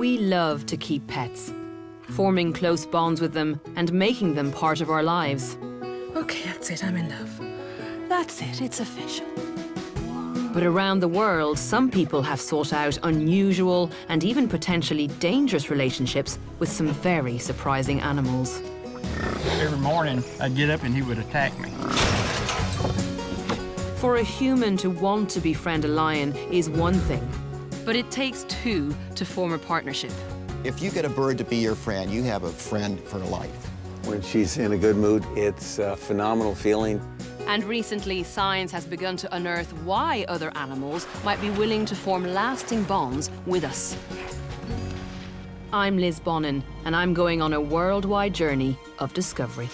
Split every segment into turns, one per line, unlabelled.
We love to keep pets, forming close bonds with them and making them part of our lives.
Okay, that's it, I'm in love. That's it, it's official.
But around the world, some people have sought out unusual and even potentially dangerous relationships with some very surprising animals.
Every morning, I'd get up and he would attack me.
For a human to want to befriend a lion is one thing, but it takes two to form a partnership.
If you get a bird to be your friend, you have a friend for life.
When she's in a good mood, it's a phenomenal feeling.
And recently, science has begun to unearth why other animals might be willing to form lasting bonds with us. I'm Liz Bonin, and I'm going on a worldwide journey of discovery.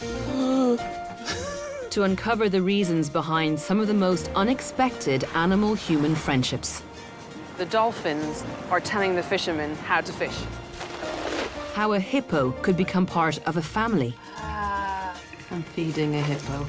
To uncover the reasons behind some of the most unexpected animal-human friendships. The dolphins are telling the fishermen how to fish. How a hippo could become part of a family.
I'm feeding a hippo.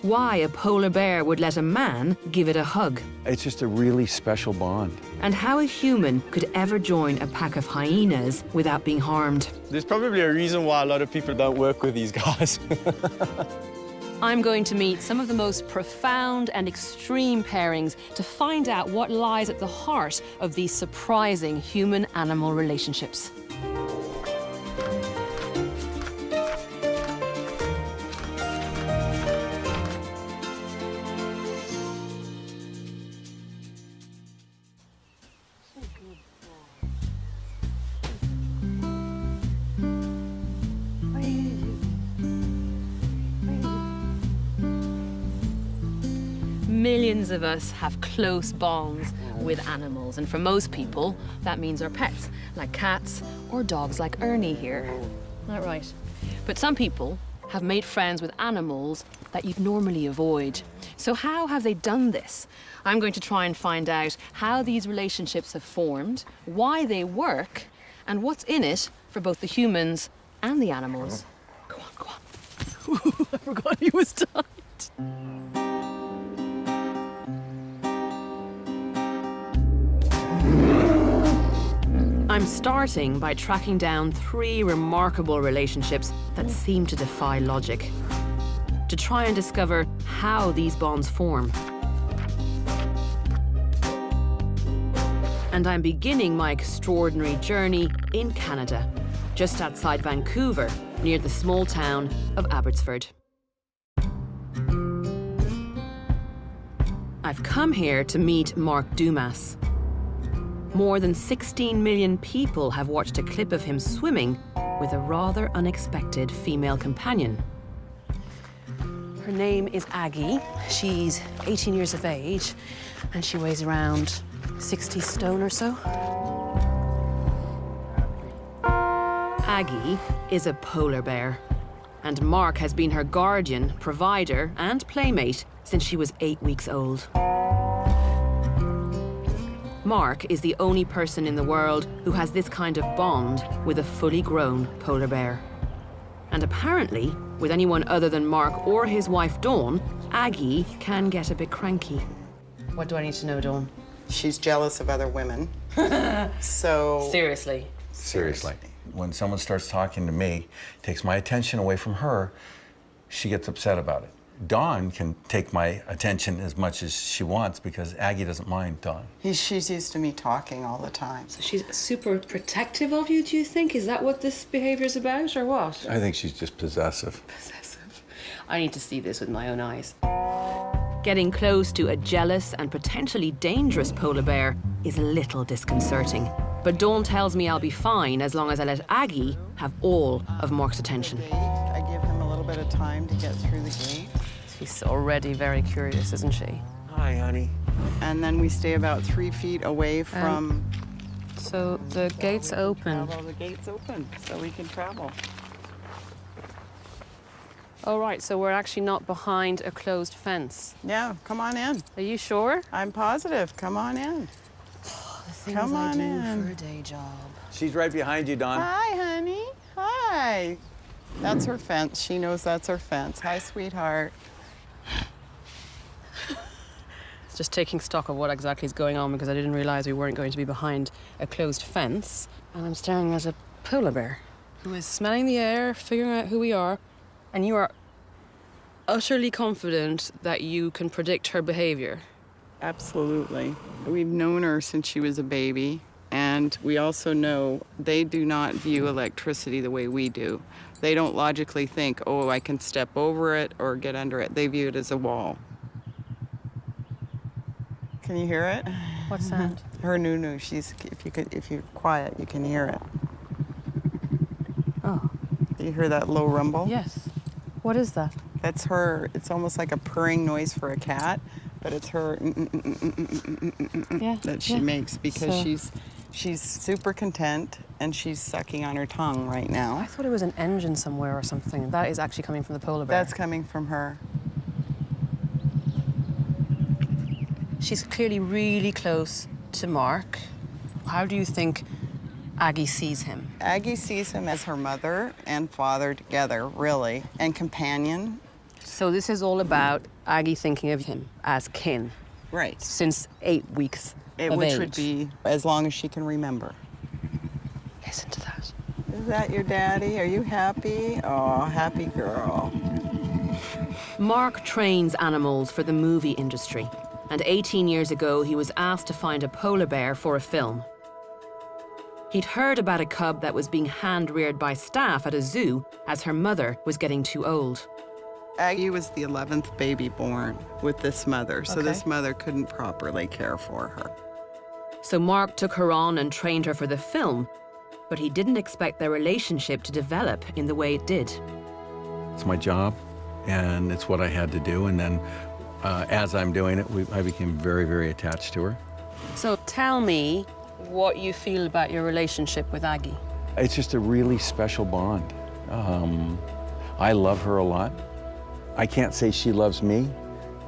Why a polar bear would let a man give it a hug.
It's just a really special bond.
And how a human could ever join a pack of hyenas without being harmed.
There's probably a reason why a lot of people don't work with these guys.
I'm going to meet some of the most profound and extreme pairings to find out what lies at the heart of these surprising human-animal relationships. Millions of us have close bonds with animals, and for most people, that means our pets, like cats or dogs like Ernie here. Not right. But some people have made friends with animals that you'd normally avoid. So how have they done this? I'm going to try and find out how these relationships have formed, why they work, and what's in it for both the humans and the animals. Go on, go on. I forgot he was tight. I'm starting by tracking down 3 remarkable relationships that seem to defy logic, to try and discover how these bonds form. And I'm beginning my extraordinary journey in Canada, just outside Vancouver, near the small town of Abbotsford. I've come here to meet Mark Dumas. More than 16 million people have watched a clip of him swimming with a rather unexpected female companion.
Her name is Aggie. She's 18 years of age, and she weighs around 60 stone or so.
Aggie is a polar bear, and Mark has been her guardian, provider, and playmate since she was 8 weeks old. Mark is the only person in the world who has this kind of bond with a fully grown polar bear. And apparently, with anyone other than Mark or his wife Dawn, Aggie can get a bit cranky.
What do I need to know, Dawn?
She's jealous of other women. So...
Seriously?
Seriously. When someone starts talking to me, takes my attention away from her, she gets upset about it. Dawn can take my attention as much as she wants because Aggie doesn't mind Dawn.
She's used to me talking all the time.
So she's super protective of you, do you think? Is that what this behavior's about, or what?
I think she's just possessive.
Possessive. I need to see this with my own eyes.
Getting close to a jealous and potentially dangerous polar bear is a little disconcerting. But Dawn tells me I'll be fine as long as I let Aggie have all of Mark's attention.
I give him a little bit of time to get through the gate.
She's already very curious, isn't she?
Hi, honey.
And then we stay about 3 feet away from...
So the gate's open.
The gate's open, so we can travel.
Oh, right, so we're actually not behind a closed fence.
Yeah, come on in.
Are you sure?
I'm positive. Come on in.
The things
Come
I
on
do
in.
for a day job.
She's right behind you, Dawn.
Hi, honey. Hi. That's her fence. She knows that's her fence. Hi, sweetheart.
Just taking stock of what exactly is going on because I didn't realize we weren't going to be behind a closed fence. And I'm staring at a polar bear who is smelling the air, figuring out who we are. And you are utterly confident that you can predict her behavior.
Absolutely. We've known her since she was a baby, and we also know they do not view electricity the way we do. They don't logically think, oh, I can step over it or get under it. They view it as a wall. Can you hear it?
What sound?
Her nunu. If you're quiet, you can hear it.
Oh.
Do you hear that low rumble?
Yes. What is that?
That's her. It's almost like a purring noise for a cat, but it's her that she makes because she's super content and she's sucking on her tongue right now.
I thought it was an engine somewhere or something. That is actually coming from the polar bear.
That's coming from her.
She's clearly really close to Mark. How do you think Aggie sees him?
Aggie sees him as her mother and father together, really, and companion.
So this is all about Aggie thinking of him as kin.
Right.
Since 8 weeks of
Which
age.
would be as long as she can remember.
Listen to that.
Is that your daddy? Are you happy? Oh, happy girl.
Mark trains animals for the movie industry. And 18 years ago, he was asked to find a polar bear for a film. He'd heard about a cub that was being hand-reared by staff at a zoo as her mother was getting too old.
Aggie was the 11th baby born with this mother, so this mother couldn't properly care for her.
So Mark took her on and trained her for the film, but he didn't expect their relationship to develop in the way it did.
It's my job, and it's what I had to do. And then as I'm doing it, I became very, very attached to her.
So tell me what you feel about your relationship with Aggie.
It's just a really special bond. I love her a lot. I can't say she loves me.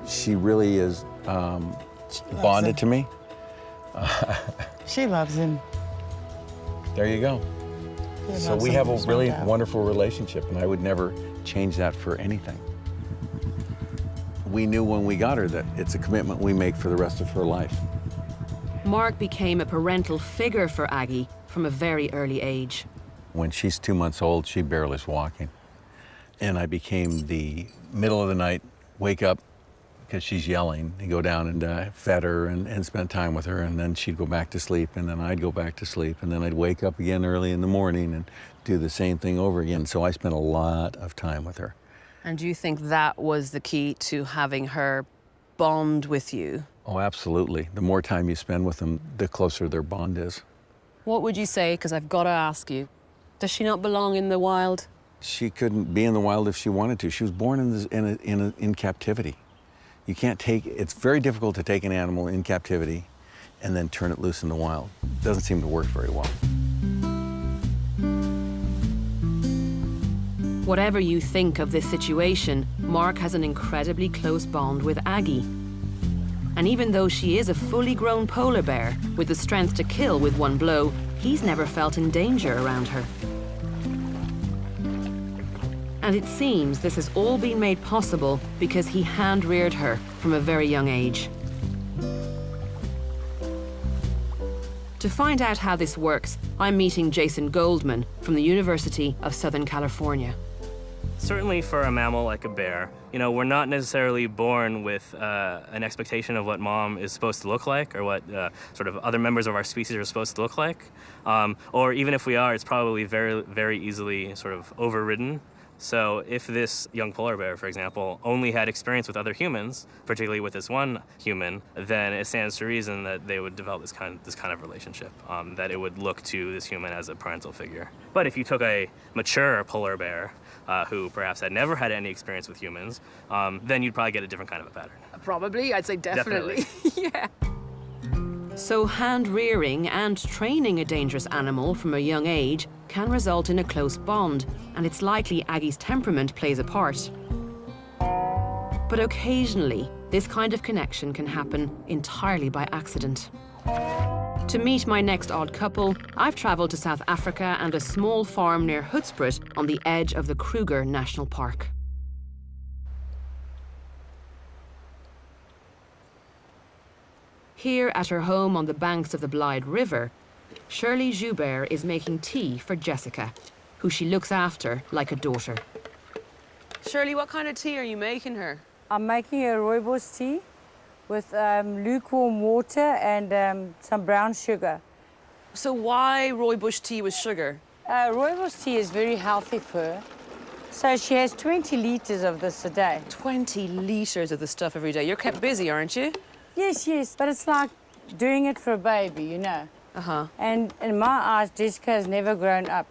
She really is bonded to me.
She loves him.
There you go. So we have a really wonderful relationship, and I would never change that for anything. We knew when we got her that it's a commitment we make for the rest of her life.
Mark became a parental figure for Aggie from a very early age.
When she's 2 months old, she barely is walking. And I became the middle of the night, wake up because she's yelling, and go down and fed her and spend time with her, and then she'd go back to sleep, and then I'd go back to sleep, and then I'd wake up again early in the morning and do the same thing over again. So I spent a lot of time with her.
And do you think that was the key to having her bond with you?
Oh, absolutely. The more time you spend with them, the closer their bond is.
What would you say, because I've got to ask you, does she not belong in the wild?
She couldn't be in the wild if she wanted to. She was born in captivity. You can't take, it's very difficult to take an animal in captivity and then turn it loose in the wild. It doesn't seem to work very well.
Whatever you think of this situation, Mark has an incredibly close bond with Aggie. And even though she is a fully grown polar bear with the strength to kill with one blow, he's never felt in danger around her. And it seems this has all been made possible because he hand-reared her from a very young age. To find out how this works, I'm meeting Jason Goldman from the University of Southern California.
Certainly for a mammal like a bear, we're not necessarily born with an expectation of what mom is supposed to look like or what sort of other members of our species are supposed to look like. Or even if we are, it's probably very, very easily sort of overridden. So if this young polar bear, for example, only had experience with other humans, particularly with this one human, then it stands to reason that they would develop this kind of relationship, that it would look to this human as a parental figure. But if you took a mature polar bear who perhaps had never had any experience with humans, then you'd probably get a different kind of a pattern.
Probably, I'd say definitely. Yeah. So hand-rearing and training a dangerous animal from a young age can result in a close bond, and it's likely Aggie's temperament plays a part. But occasionally, this kind of connection can happen entirely by accident. To meet my next odd couple, I've traveled to South Africa and a small farm near Hoedspruit on the edge of the Kruger National Park. Here at her home on the banks of the Blythe River, Shirley Joubert is making tea for Jessica, who she looks after like a daughter.
Shirley, what kind of tea are you making her?
I'm making a rooibos tea with lukewarm water and some brown sugar.
So why rooibos tea with sugar?
Rooibos tea is very healthy for her. So she has 20 litres of this a day.
20 litres of the stuff every day. You're kept busy, aren't you?
Yes, yes, but it's like doing it for a baby, you know.
Uh-huh.
And in my eyes, Jessica has never grown up.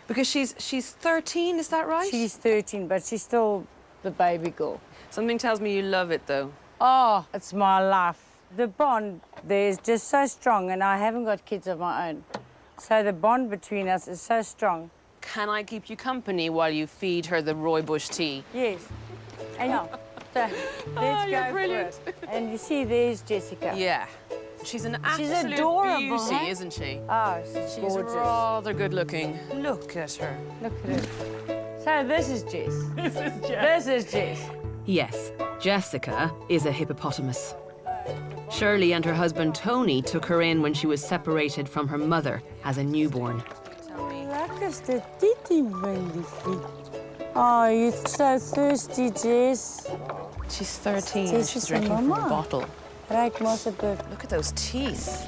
Because she's 13, is that right?
She's 13, but she's still the baby girl.
Something tells me you love it, though.
Oh, it's my life. The bond there is just so strong, and I haven't got kids of my own. So the bond between us is so strong.
Can I keep you company while you feed her the rooibos tea?
Yes. And so let's
you're
go
brilliant.
for it. And you see, there's Jessica.
Yeah. She's an absolute
adorable,
beauty,
huh?
isn't she?
Oh, she's gorgeous.
rather good looking. Look at her.
Look at her. So this is Jess. This is Jess.
Yes, Jessica is a hippopotamus. Shirley and her husband Tony took her in when she was separated from her mother as a newborn.
Lekker is de titi, my liefie. Oh, you're so thirsty, Jess.
She's 13
Jess
and she's
is a
drinking from a
mama.
bottle.
Right, Mosebuk.
Look at those teeth.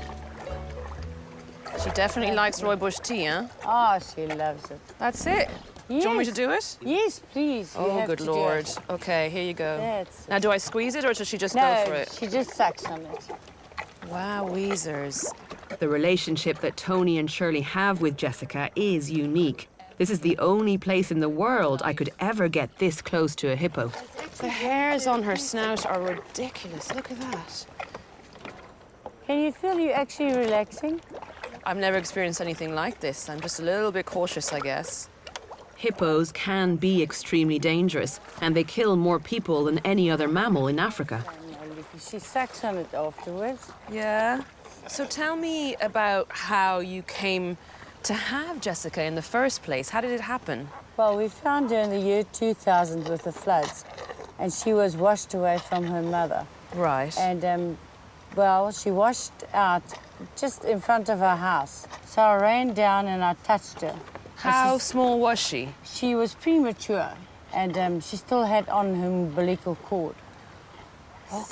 She definitely likes rooibos tea, huh?
Oh, she loves it.
That's it. Do you want me to do it?
Yes, please. You
Oh,
have
good
to do
Lord.
it.
Okay, here you go.
That's
Now, do I squeeze it or does she just
no,
go for it?
she just sucks on it.
Wow, Weezers.
The relationship that Tony and Shirley have with Jessica is unique. This is the only place in the world I could ever get this close to a hippo.
The hairs on her snout are ridiculous. Look at that.
Can you feel you actually relaxing?
I've never experienced anything like this. I'm just a little bit cautious, I guess.
Hippos can be extremely dangerous, and they kill more people than any other mammal in Africa.
She sucks on it afterwards.
Yeah. So tell me about how you came to have Jessica in the first place. How did it happen?
Well, we found her in the year 2000 with the floods, and she was washed away from her mother.
Right.
And, well, she washed out just in front of our house. So I ran down and I touched her.
How small was she?
She was premature, and she still had on her umbilical cord.
Oh,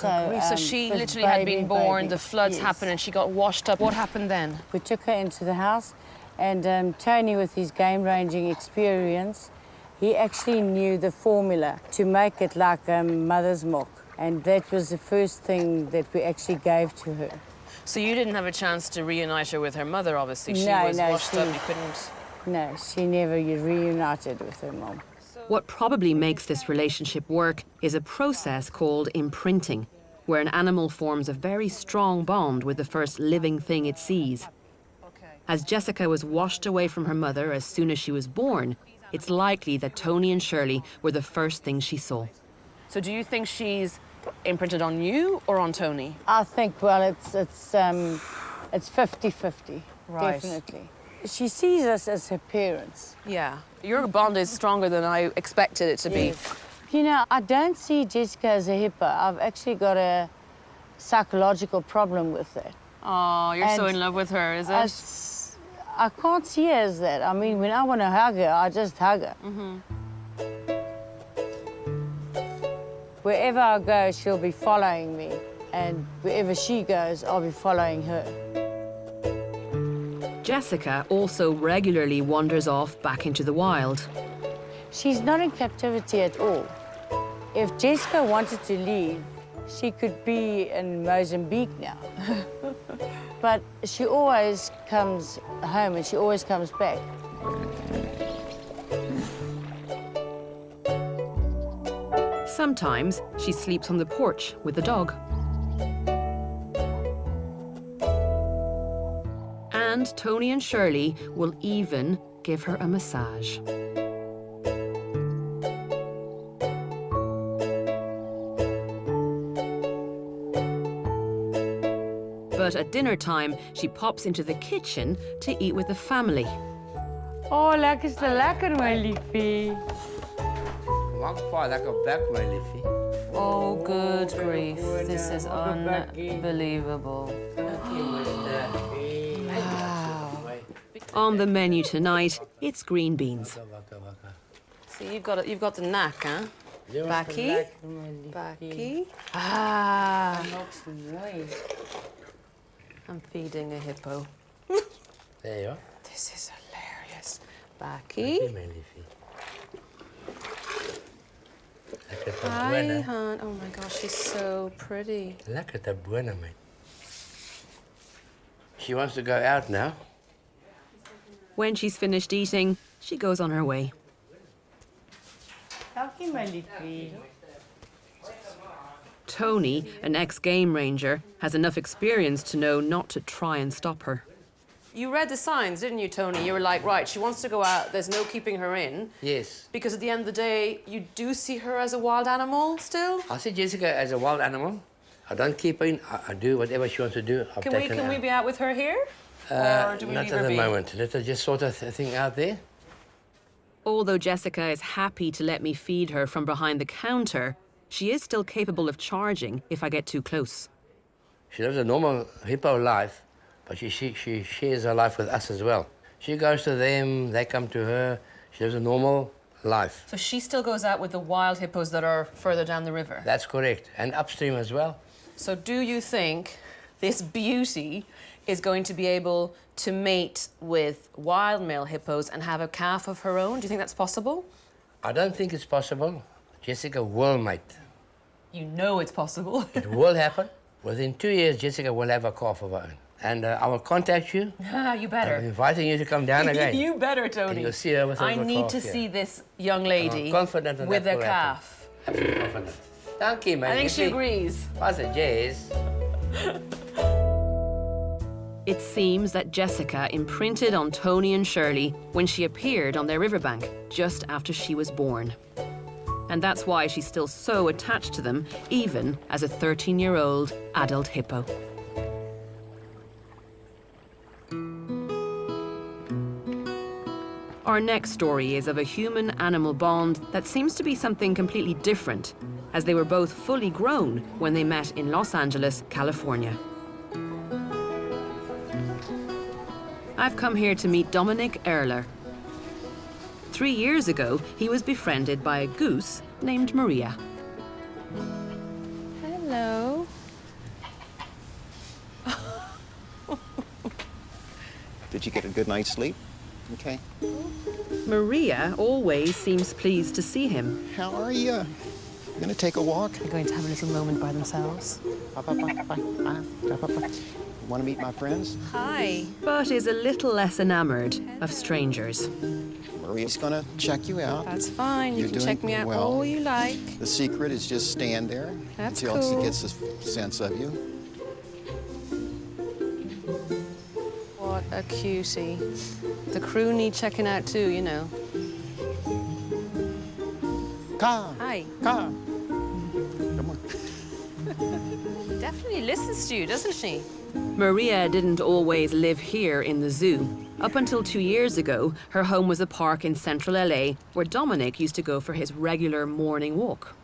so she
was
literally had been born,
baby.
the floods
Yes.
happened, and she got washed up. What happened then?
We took her into the house, and Tony, with his game ranging experience, he actually knew the formula to make it like mother's milk. And that was the first thing that we actually gave to her.
So you didn't have a chance to reunite her with her mother, obviously. She
No,
was
no,
washed up, you couldn't...
No, she never reunited with her mom.
What probably makes this relationship work is a process called imprinting, where an animal forms a very strong bond with the first living thing it sees. As Jessica was washed away from her mother as soon as she was born, it's likely that Tony and Shirley were the first thing she saw.
So do you think she's imprinted on you or on Tony?
I think, well, it's 50-50,
Right.
definitely. She sees us as her parents.
Yeah. Your bond is stronger than I expected it to be.
You know, I don't see Jessica as a hippo. I've actually got a psychological problem with that.
Oh, you're so
And
in love with her, is it?
I can't see her as that. I mean, when I want to hug her, I just hug her. Wherever I go, she'll be following me. And wherever she goes, I'll be following her.
Jessica also regularly wanders off back into the wild.
She's not in captivity at all. If Jessica wanted to leave, she could be in Mozambique now. But she always comes home and she always comes back.
Sometimes she sleeps on the porch with the dog. And Tony and Shirley will even give her a massage. But at dinner time, she pops into the kitchen to eat with the family.
Oh, lekker is te lekker, my liefie.
Maak pa lekker bek, my liefie.
Oh, good grief. This is unbelievable.
On the menu tonight, it's green beans.
So you've got the knack, huh? Bakkie. Bakkie. Ah. I'm feeding a hippo.
There you are.
This is hilarious. Bakkie. Hi, hon. Oh my gosh, she's so pretty.
Look at the buena, mate. She wants to go out now.
When she's finished eating, she goes on her way. Tony, an ex-game ranger, has enough experience to know not to try and stop her.
You read the signs, didn't you, Tony? You were like, right, she wants to go out, there's no keeping her in.
Yes.
Because at the end of the day, you do see her as a wild animal still?
I see Jessica as a wild animal. I don't keep her in. I do whatever she wants to do.
Can we be out with her here? Or do we
not
leave
at
her
the
be?
moment. Let her just sort of thing out there.
Although Jessica is happy to let me feed her from behind the counter, she is still capable of charging if I get too close.
She lives a normal hippo life, but she shares her life with us as well. She goes to them, they come to her. She lives a normal life.
So she still goes out with the wild hippos that are further down the river?
That's correct, and upstream as well.
So do you think this beauty is going to be able to mate with wild male hippos and have a calf of her own? Do you think that's possible?
I don't think it's possible. Jessica will mate.
You know it's possible.
It will happen. Within 2 years, Jessica will have a calf of her own. And I will contact you.
You better.
I'm inviting you to come down again.
You better, Tony.
And you'll see her with her
I
little
need
calf
to
here.
see this young lady
confident that
with
that
a
will
calf.
happen. Absolutely confident. Thank you, man.
I think she
see,
agrees.
What's it, Jess?
It seems that Jessica imprinted on Tony and Shirley when she appeared on their riverbank just after she was born. And that's why she's still so attached to them, even as a 13-year-old adult hippo. Our next story is of a human-animal bond that seems to be something completely different, as they were both fully grown when they met in Los Angeles, California. I've come here to meet Dominic Erler. 3 years ago, he was befriended by a goose named Maria.
Hello.
Did you get a good night's sleep? Okay.
Maria always seems pleased to see him.
How are you? Gonna take a walk?
They're going to have a little moment by themselves.
Want to meet my friends?
Hi.
But is a little less enamored of strangers.
Maria's gonna check you out.
That's fine. You
You're
can
doing
check me out
well.
all you like.
The secret is just stand there
That's
until
cool.
she gets a sense of you.
What a cutie. The crew need checking out too, you know.
Come.
Hi.
Come. Come on.
Definitely listens to you, doesn't she?
Maria didn't always live here in the zoo. Up until 2 years ago, her home was a park in central LA where Dominic used to go for his regular morning walk.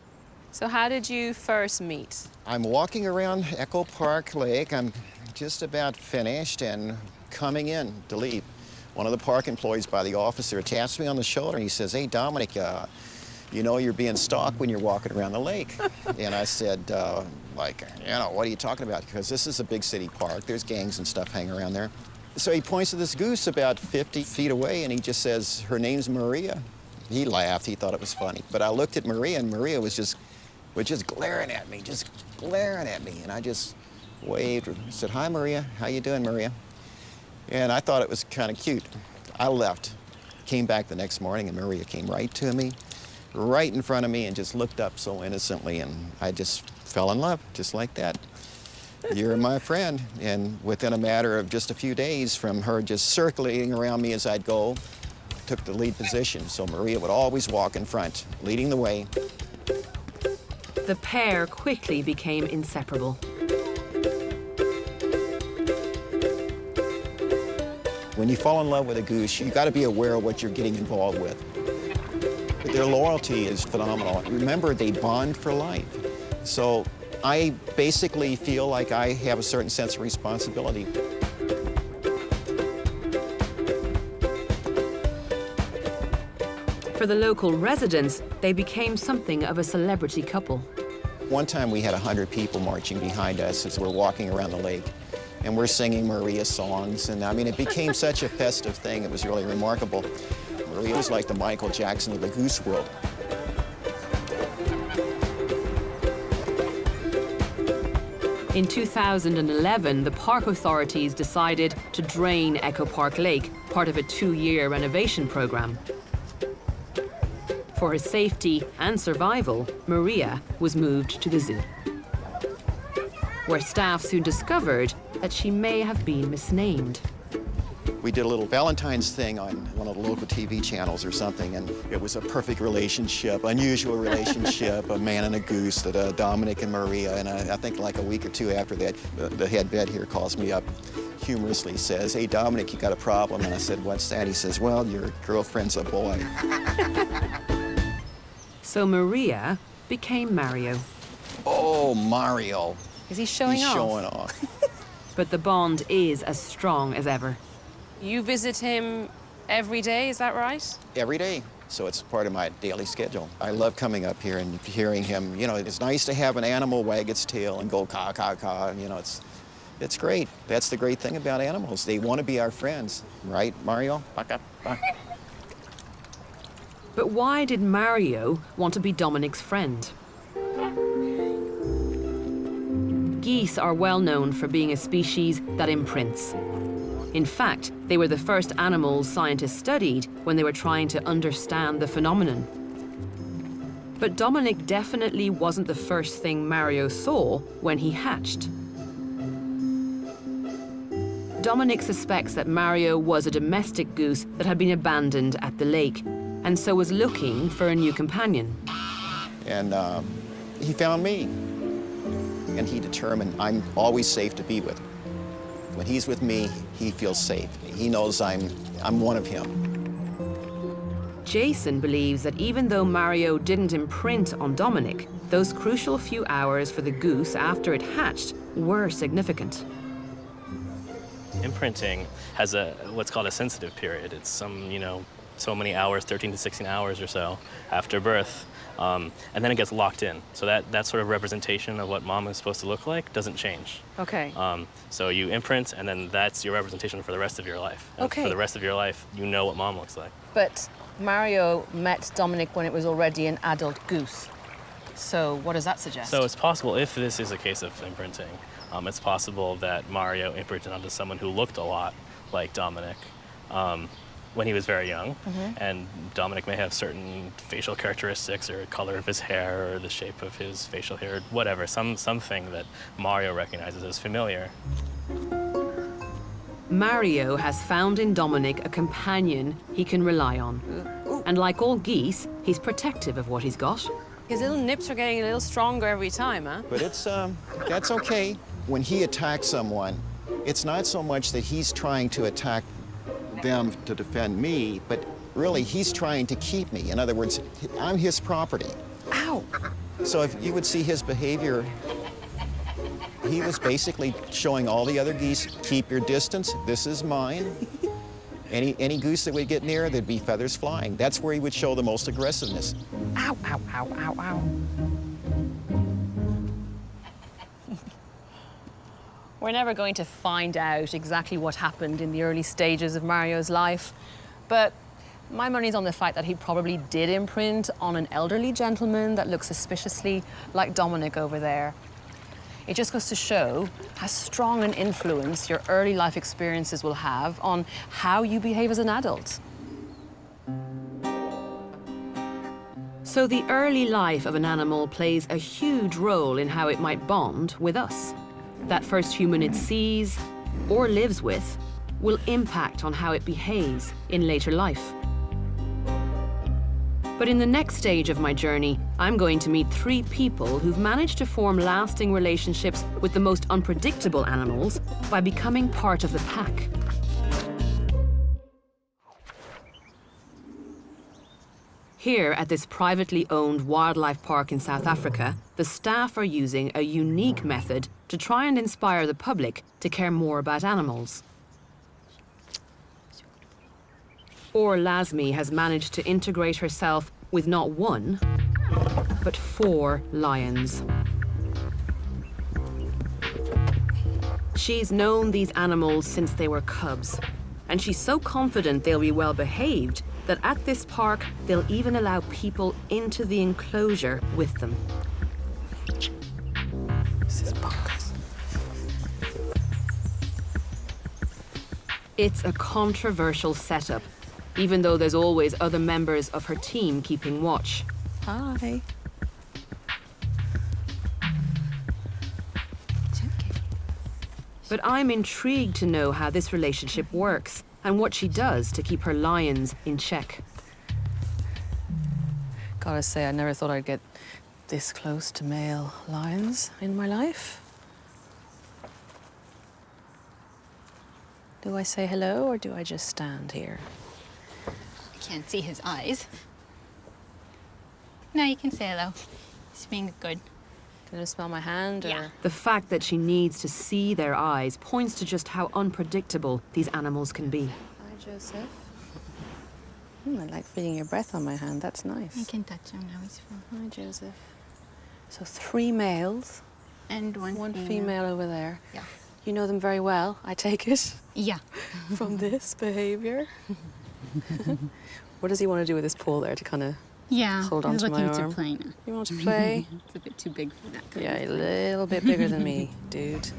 So how did you first meet?
I'm walking around Echo Park Lake. I'm just about finished and coming in to leave. One of the park employees by the officer taps me on the shoulder and he says, "Hey, Dominic, you know you're being stalked when you're walking around the lake." And I said, what are you talking about? Because this is a big city park. There's gangs and stuff hanging around there. So he points to this goose about 50 feet away and he just says, "Her name's Maria." He laughed, he thought it was funny. But I looked at Maria and Maria was just glaring at me, just glaring at me. And I just waved, said, "Hi, Maria, how you doing, Maria?" And I thought it was kind of cute. I left, came back the next morning and Maria came right to me, right in front of me and just looked up so innocently and I just fell in love, just like that. "You're my friend." And within a matter of just a few days from her just circulating around me as I'd go, took the lead position. So Maria would always walk in front, leading the way.
The pair quickly became inseparable.
When you fall in love with a goose, you got to be aware of what you're getting involved with. But their loyalty is phenomenal. Remember, they bond for life. So I basically feel like I have a certain sense of responsibility.
For the local residents, they became something of a celebrity couple.
One time we had 100 people marching behind us as we're walking around the lake, and we're singing Maria songs, and I mean, it became such a festive thing. It was really remarkable. Maria was like the Michael Jackson of the goose world.
In 2011, the park authorities decided to drain Echo Park Lake, part of a 2-year renovation program. For her safety and survival, Maria was moved to the zoo, where staff soon discovered that she may have been misnamed.
We did a little Valentine's thing on one of the local TV channels or something, and it was a perfect relationship, unusual relationship, a man and a goose, that Dominic and Maria. And I think like a week or two after that, the head vet here calls me up, humorously says, "Hey, Dominic, you got a problem?" And I said, "What's that?" He says, "Well, your girlfriend's a boy."
So Maria became Mario.
Oh, Mario.
Is he showing
He's
off?
showing off.
But the bond is as strong as ever.
You visit him every day, is that right?
Every day. So it's part of my daily schedule. I love coming up here and hearing him. You know, it's nice to have an animal wag its tail and go caw, caw, caw. You know, it's great. That's the great thing about animals. They want to be our friends, right, Mario?
But why did Mario want to be Dominic's friend? Geese are well known for being a species that imprints. In fact, they were the first animals scientists studied when they were trying to understand the phenomenon. But Dominic definitely wasn't the first thing Mario saw when he hatched. Dominic suspects that Mario was a domestic goose that had been abandoned at the lake, and so was looking for a new companion.
And he found me. And he determined I'm always safe to be with. When he's with me, he feels safe. He knows I'm one of him.
Jason believes that even though Mario didn't imprint on Dominic, those crucial few hours for the goose after it hatched were significant.
Imprinting has what's called a sensitive period. It's so many hours, 13 to 16 hours or so after birth. And then it gets locked in. So that sort of representation of what mom is supposed to look like doesn't change.
Okay.
So you imprint, and then that's your representation for the rest of your life. And
Okay.
for the rest of your life, you know what mom looks like.
But Mario met Dominic when it was already an adult goose. So what does that suggest?
So it's possible, if this is a case of imprinting, it's possible that Mario imprinted onto someone who looked a lot like Dominic when he was very young. And Dominic may have certain facial characteristics or color of his hair or the shape of his facial hair, whatever, something that Mario recognizes as familiar.
Mario has found in Dominic a companion he can rely on. And like all geese, he's protective of what he's got.
His little nips are getting a little stronger every time, huh?
But that's okay. When he attacks someone, it's not so much that he's trying to attack them to defend me, but really he's trying to keep me. In other words, I'm his property.
Ow!
So if you would see his behavior, he was basically showing all the other geese, keep your distance, this is mine. Any goose that would get near, there'd be feathers flying. That's where he would show the most aggressiveness.
Ow, ow, ow, ow, ow.
We're never going to find out exactly what happened in the early stages of Mario's life, but my money's on the fact that he probably did imprint on an elderly gentleman that looks suspiciously like Dominic over there. It just goes to show how strong an influence your early life experiences will have on how you behave as an adult.
So the early life of an animal plays a huge role in how it might bond with us. That first human it sees or lives with will impact on how it behaves in later life. But in the next stage of my journey, I'm going to meet 3 people who've managed to form lasting relationships with the most unpredictable animals by becoming part of the pack. Here at this privately owned wildlife park in South Africa, the staff are using a unique method to try and inspire the public to care more about animals. Or Lasmi has managed to integrate herself with not one, but 4 lions. She's known these animals since they were cubs, and she's so confident they'll be well behaved that at this park they'll even allow people into the enclosure with them.
This is bonkers.
It's a controversial setup, even though there's always other members of her team keeping watch.
Hi.
But I'm intrigued to know how this relationship works and what she does to keep her lions in check.
Gotta say, I never thought I'd get this close to male lions in my life. Do I say hello or do I just stand here?
I can't see his eyes. No, you can say hello. He's being good.
Can I smell my hand?
Yeah.
Or?
The fact that she needs to see their eyes points to just how unpredictable these animals can be.
Hi, Joseph. I like feeling your breath on my hand. That's nice.
I can touch him now. He's fine.
Hi, Joseph. So 3 males.
And one
female over there.
Yeah.
You know them very well, I take it,
Yeah.
from this behavior. What does he want to do with his paw there to kind of
Yeah.
hold on
he's
to my
looking
arm?
to play now.
You want to play?
It's a bit too big for that.
Yeah, a little bit bigger than me, dude.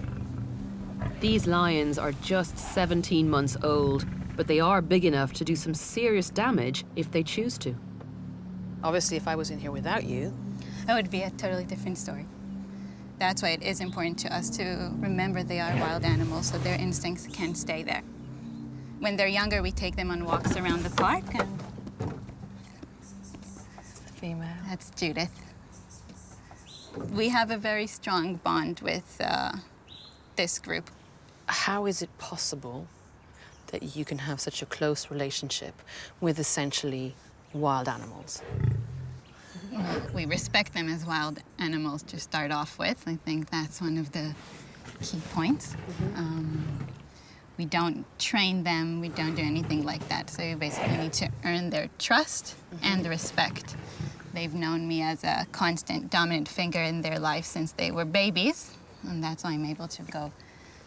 These lions are just 17 months old, but they are big enough to do some serious damage if they choose to.
Obviously, if I was in here without you,
That would be a totally different story. That's why it is important to us to remember they are wild animals, so their instincts can stay there. When they're younger, we take them on walks around the park, and
it's the female.
that's Judith. We have a very strong bond with this group.
How is it possible that you can have such a close relationship with essentially wild animals?
We respect them as wild animals to start off with. I think that's one of the key points. We don't train them, we don't do anything like that. So you basically need to earn their trust and respect. They've known me as a constant dominant figure in their life since they were babies, and that's why I'm able to go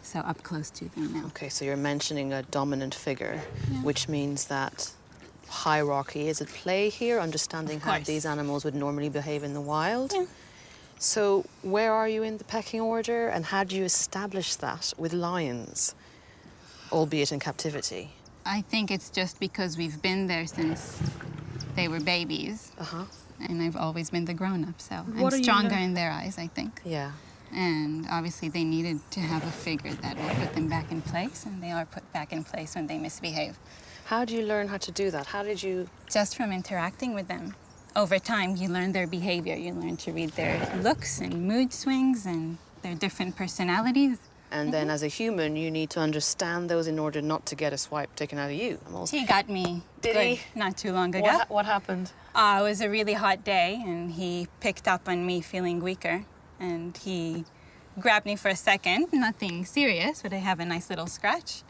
so up close to them now.
Okay, so you're mentioning a dominant figure, which means that hierarchy is at play here, understanding how these animals would normally behave in the wild.
Yeah.
So where are you in the pecking order, and how do you establish that with lions, albeit in captivity?
I think it's just because we've been there since they were babies. And I've always been the grown-up, so I'm stronger in their eyes, I think.
Yeah.
And obviously they needed to have a figure that will put them back in place, and they are put back in place when they misbehave.
How do you learn how to do that? How did you...
Just from interacting with them. Over time, you learn their behavior. You learn to read their looks and mood swings and their different personalities.
And then as a human, you need to understand those in order not to get a swipe taken out of you.
He got me
Did
good
he?
not too long ago.
What happened?
It was a really hot day, and he picked up on me feeling weaker. And he grabbed me for a second, nothing serious, but I have a nice little scratch.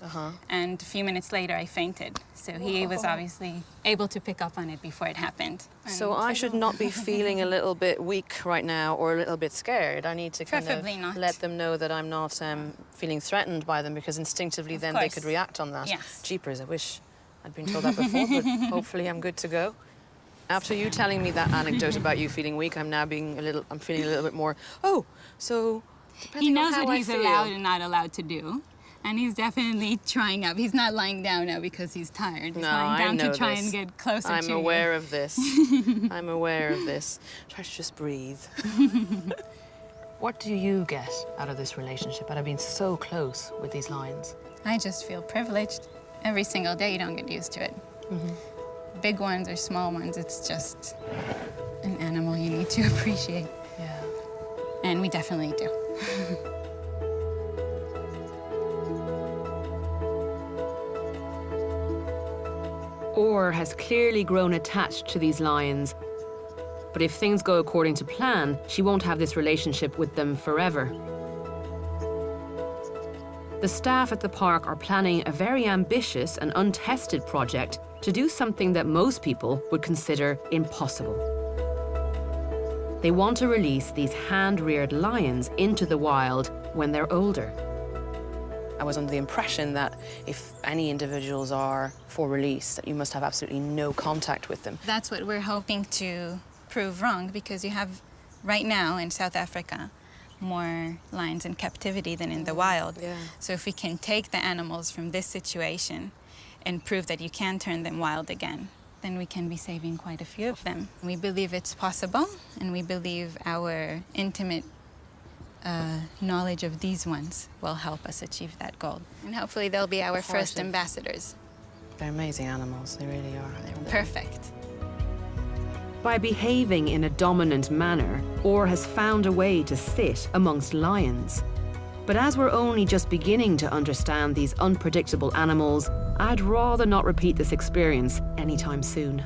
And a few minutes later, I fainted. So he was obviously able to pick up on it before it happened.
So I should not be feeling a little bit weak right now or a little bit scared. I need to kind
Preferably
of
not.
let them know that I'm not feeling threatened by them, because instinctively then they could react on that.
Yes.
Jeepers, I wish I'd been told that before, but hopefully I'm good to go. After you telling me that anecdote about you feeling weak, I'm feeling a little bit more, oh, so
He knows
on how
what
I
he's
feel.
allowed and not allowed to do. And he's definitely trying up. He's not lying down now because he's tired. He's
No,
lying
I
down
know
to try
this.
and get closer to
I'm
you.
aware of this. I'm aware of this. Try to just breathe. What do you get out of this relationship, out of being so close with these lions?
I just feel privileged. Every single day, you don't get used to it. Big ones or small ones, it's just an animal you need to appreciate.
Yeah.
And we definitely do.
Or has clearly grown attached to these lions. But if things go according to plan, she won't have this relationship with them forever. The staff at the park are planning a very ambitious and untested project to do something that most people would consider impossible. They want to release these hand-reared lions into the wild when they're older.
I was under the impression that if any individuals are for release, that you must have absolutely no contact with them.
That's what we're hoping to prove wrong, because you have, right now in South Africa, more lions in captivity than in the wild.
Yeah.
So if we can take the animals from this situation and prove that you can turn them wild again, then we can be saving quite a few of them. We believe it's possible, and we believe our intimate knowledge of these ones will help us achieve that goal. And hopefully they'll be our first ambassadors.
They're amazing animals, they really are.
They're perfect.
By behaving in a dominant manner, Orr has found a way to sit amongst lions. But as we're only just beginning to understand these unpredictable animals, I'd rather not repeat this experience anytime soon.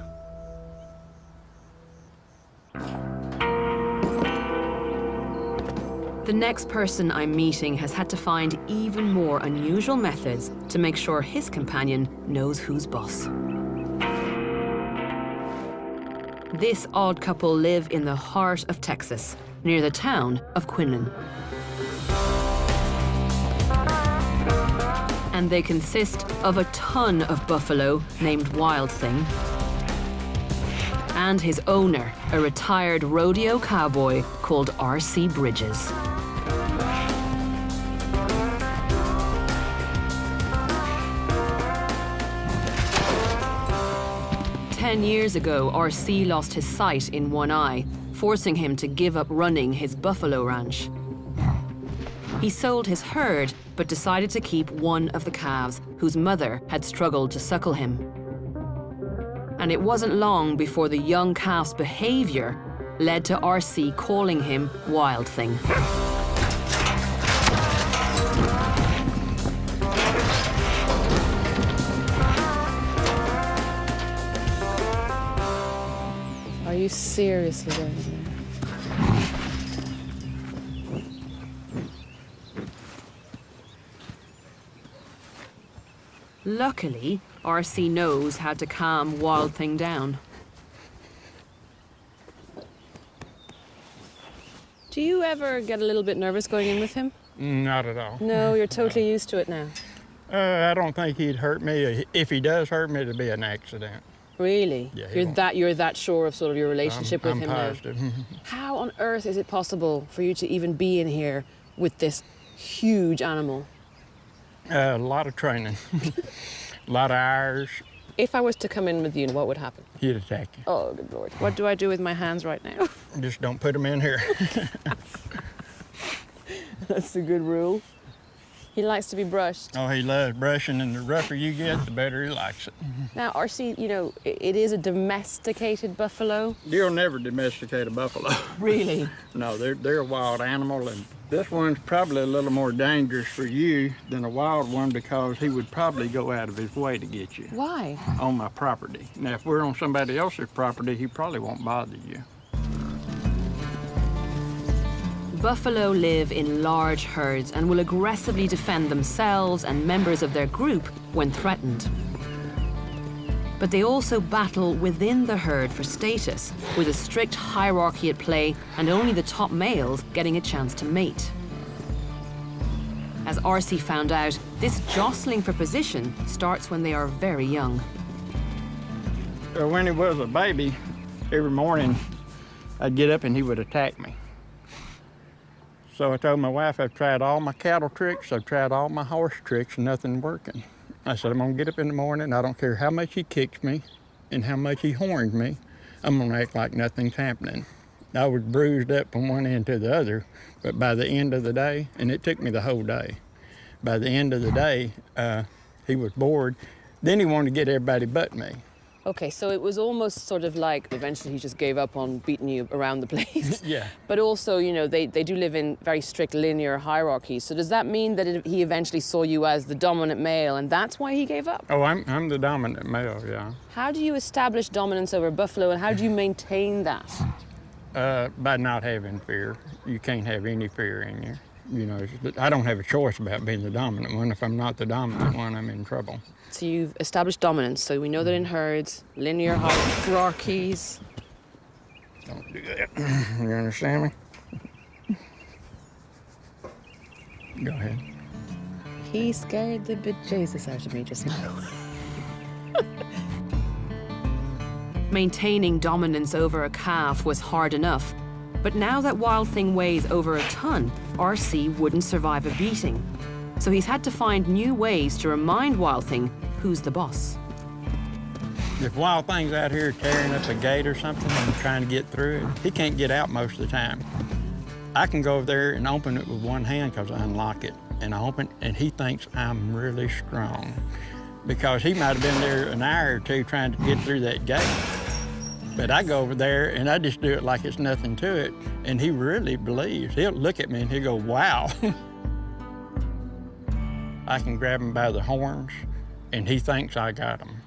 The next person I'm meeting has had to find even more unusual methods to make sure his companion knows who's boss. This odd couple live in the heart of Texas, near the town of Quinlan. And they consist of a ton of buffalo named Wild Thing, and his owner, a retired rodeo cowboy called R.C. Bridges. Ten years ago, R.C. lost his sight in one eye, forcing him to give up running his buffalo ranch. He sold his herd, but decided to keep one of the calves, whose mother had struggled to suckle him. And it wasn't long before the young calf's behavior led to R.C. calling him Wild Thing.
Are you seriously going there?
Luckily, R.C. knows how to calm Wild Thing down.
Do you ever get a little bit nervous going in with him?
Not at all.
No, you're totally used to it now.
I don't think he'd hurt me. If he does hurt me, it'll be an accident.
Really?
Yeah, he won't.
You're that sure of sort of your relationship with him
positive.
now? How on earth is it possible for you to even be in here with this huge animal?
A lot of training, a lot of hours.
If I was to come in with you, what would happen?
He'd attack you.
Oh, good Lord. What do I do with my hands right now?
Just don't put him in here.
That's a good rule. He likes to be brushed.
Oh, he loves brushing, and the rougher you get, the better he likes it.
Now, R.C., you know, it is a domesticated buffalo.
You'll never domesticate a buffalo.
Really?
No, they're a wild animal, and this one's probably a little more dangerous for you than a wild one because he would probably go out of his way to get you.
Why?
On my property. Now, if we're on somebody else's property, he probably won't bother you.
Buffalo live in large herds and will aggressively defend themselves and members of their group when threatened. But they also battle within the herd for status, with a strict hierarchy at play and only the top males getting a chance to mate. As R.C. found out, this jostling for position starts when they are very young.
When he was a baby, every morning I'd get up and he would attack me. So I told my wife, I've tried all my cattle tricks, I've tried all my horse tricks, and nothing working. I said, I'm gonna get up in the morning, I don't care how much he kicks me and how much he horns me, I'm gonna act like nothing's happening. I was bruised up from one end to the other, but by the end of the day, and it took me the whole day, by the end of the day, he was bored. Then he wanted to get everybody but me.
Okay, so it was almost sort of like eventually he just gave up on beating you around the place.
Yeah.
But also, you know, they do live in very strict linear hierarchies. So does that mean that he eventually saw you as the dominant male and that's why he gave up?
Oh, I'm the dominant male, yeah.
How do you establish dominance over buffalo and how do you maintain that?
By not having fear. You can't have any fear in you. You know, I don't have a choice about being the dominant one. If I'm not the dominant one, I'm in trouble.
So you've established dominance. So we know that in herds, linear hierarchies.
Don't do that. You understand me? Go ahead.
He scared the bejesus out of me just now. Maintaining dominance over a calf was hard enough, but now that Wild Thing weighs over a ton, RC wouldn't survive a beating. So he's had to find new ways to remind Wild Thing who's the boss.
If Wild Thing's out here tearing up a gate or something and trying to get through it, he can't get out most of the time. I can go over there and open it with one hand because I unlock it. And I open it, and he thinks I'm really strong because he might have been there an hour or two trying to get through that gate. But I go over there and I just do it like it's nothing to it, and he really believes. He'll look at me and he'll go, wow. I can grab him by the horns, and he thinks I got him.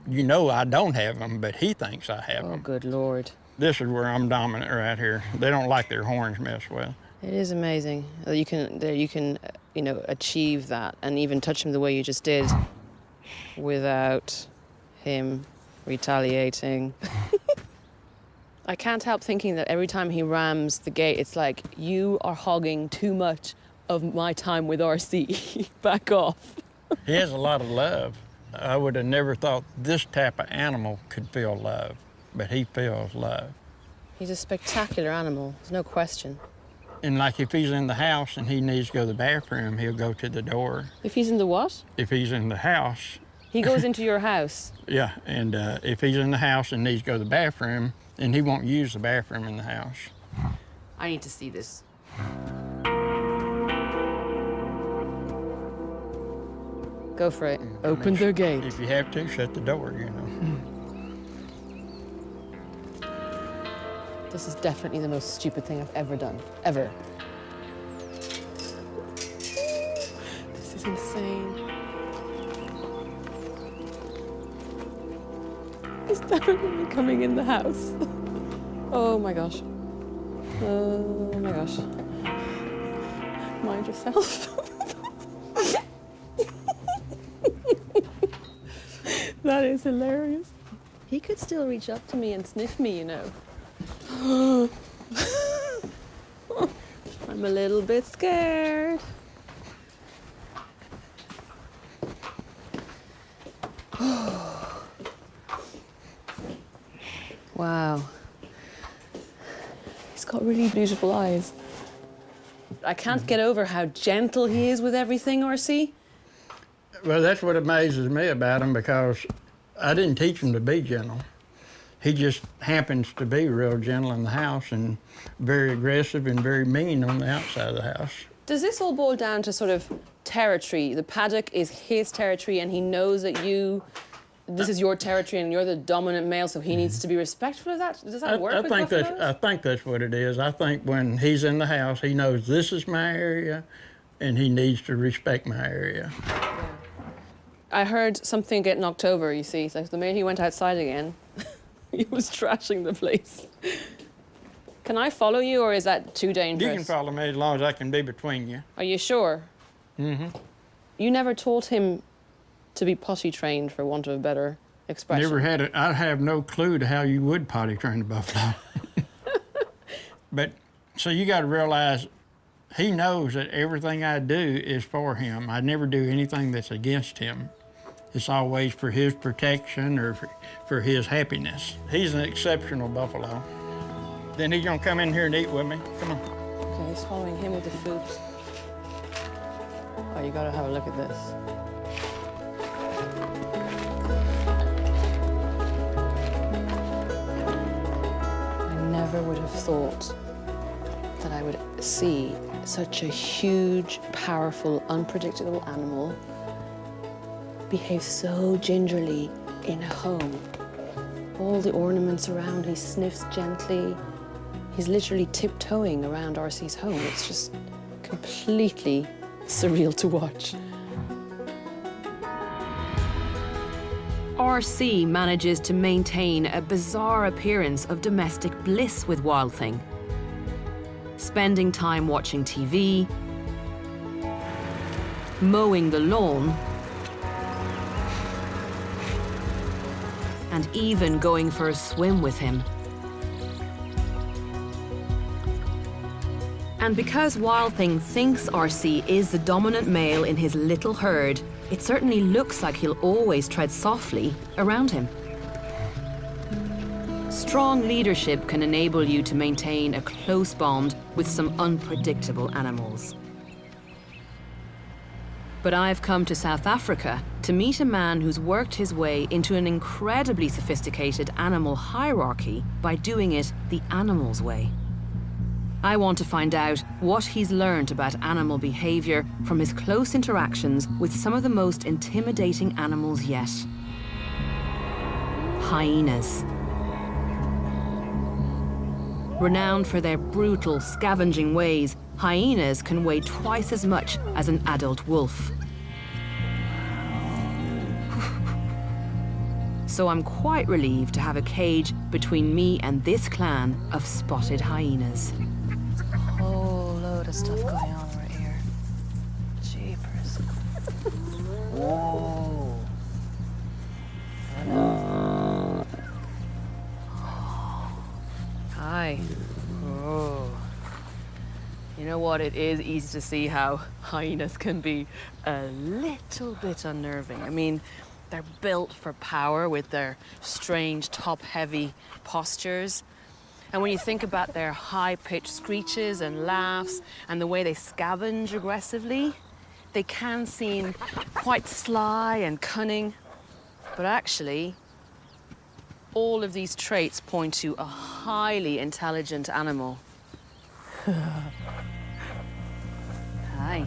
You know I don't have them, but he thinks I have them.
Oh, good Lord.
This is where I'm dominant right here. They don't like their horns messed with.
It is amazing that you can, you know, achieve that and even touch him the way you just did without him retaliating. I can't help thinking that every time he rams the gate, it's like, you are hogging too much of my time with RC. Back off.
He has a lot of love. I would have never thought this type of animal could feel love, but he feels love.
He's a spectacular animal, there's no question.
And like if he's in the house and he needs to go to the bathroom, he'll go to the door.
If he's in the what?
If he's in the house.
He goes into your house?
Yeah, and if he's in the house and needs to go to the bathroom, then he won't use the bathroom in the house.
I need to see this. Go for it. Open the gate.
If you have to, shut the door, you know.
This is definitely the most stupid thing I've ever done. Ever. This is insane. He's definitely coming in the house. Oh my gosh. Oh my gosh. Mind yourself. That is hilarious. He could still reach up to me and sniff me, you know. I'm a little bit scared. Wow. He's got really beautiful eyes. I can't get over how gentle he is with everything, RC.
Well, that's what amazes me about him, because I didn't teach him to be gentle. He just happens to be real gentle in the house and very aggressive and very mean on the outside of the house.
Does this all boil down to sort of territory? The paddock is his territory and he knows that this is your territory and you're the dominant male, so he needs to be respectful of that? Does that work with buffaloes?
I think that's what it is. I think when he's in the house, he knows this is my area and he needs to respect my area.
Yeah. I heard something get knocked over, you see. So the minute he went outside again, he was trashing the place. Can I follow you, or is that too dangerous?
You can follow me as long as I can be between you.
Are you sure?
Mm-hmm.
You never taught him to be potty trained, for want of a better expression.
Never had it. I have no clue to how you would potty train a buffalo. But, so you got to realize, he knows that everything I do is for him. I never do anything that's against him. It's always for his protection or for his happiness. He's an exceptional buffalo. Then he's gonna come in here and eat with me. Come on.
Okay, he's following him with the food. Oh, you gotta have a look at this. I never would have thought that I would see such a huge, powerful, unpredictable animal behave so gingerly in a home. all the ornaments around. He sniffs gently. He's literally tiptoeing around RC's home. It's just completely surreal to watch. RC manages to maintain a bizarre appearance of domestic bliss with Wild Thing. Spending time watching TV, mowing the lawn, and even going for a swim with him. And because Wild Thing thinks RC is the dominant male in his little herd, it certainly looks like he'll always tread softly around him. Strong leadership can enable you to maintain a close bond with some unpredictable animals. But I've come to South Africa to meet a man who's worked his way into an incredibly sophisticated animal hierarchy by doing it the animal's way. I want to find out what he's learned about animal behavior from his close interactions with some of the most intimidating animals yet. Hyenas. Renowned for their brutal, scavenging ways, hyenas can weigh twice as much as an adult wolf. So I'm quite relieved to have a cage between me and this clan of spotted hyenas.
Whole load of stuff going on right here. Jeepers. Whoa. Hi. Oh. You know what? It is easy to see how hyenas can be a little bit unnerving. I mean, they're built for power with their strange top-heavy postures. And when you think about their high-pitched screeches and laughs and the way they scavenge aggressively, they can seem quite sly and cunning. But actually, all of these traits point to a highly intelligent animal. Hi.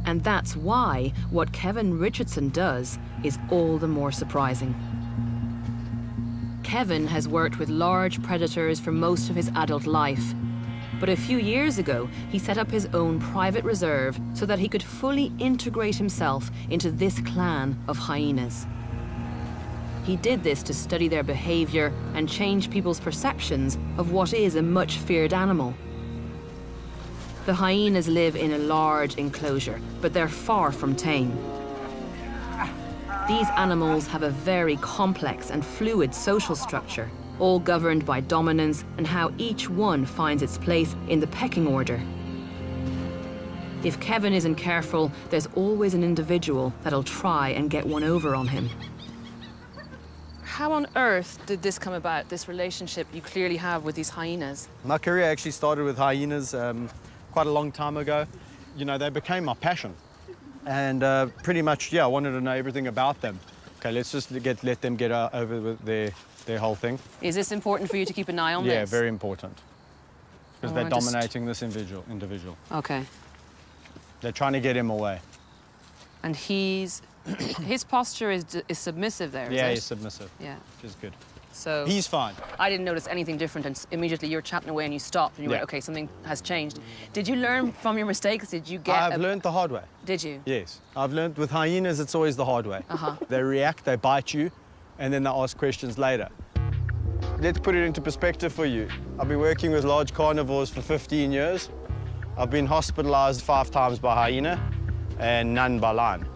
And that's why what Kevin Richardson does is all the more surprising. Kevin has worked with large predators for most of his adult life. But a few years ago, he set up his own private reserve so that he could fully integrate himself into this clan of hyenas. He did this to study their behavior and change people's perceptions of what is a much feared animal. The hyenas live in a large enclosure, but they're far from tame. These animals have a very complex and fluid social structure, all governed by dominance and how each one finds its place in the pecking order. If Kevin isn't careful, there's always an individual that'll try and get one over on him.
How on earth did this come about, this relationship you clearly have with these hyenas?
My career actually started with hyenas quite a long time ago. You know, they became my passion. And pretty much, yeah, I wanted to know everything about them. Okay, let's just let them get over with their whole thing.
Is this important for you to keep an eye on this?
Yeah, very important. Because they're dominating this individual.
Okay.
They're trying to get him away.
And his posture is submissive there,
Yeah,
is it?
he's submissive.
Yeah.
Which is good.
So
He's fine.
I didn't notice anything different, and immediately you were chatting away and you stopped and you went, okay, something has changed. Did you learn from your mistakes? Did you get
I've learned the hard way.
Did you?
Yes. I've learned with hyenas, it's always the hard way. They react, they bite you, and then they ask questions later. Let's put it into perspective for you. I've been working with large carnivores for 15 years. I've been hospitalized 5 times by hyena and none by lion.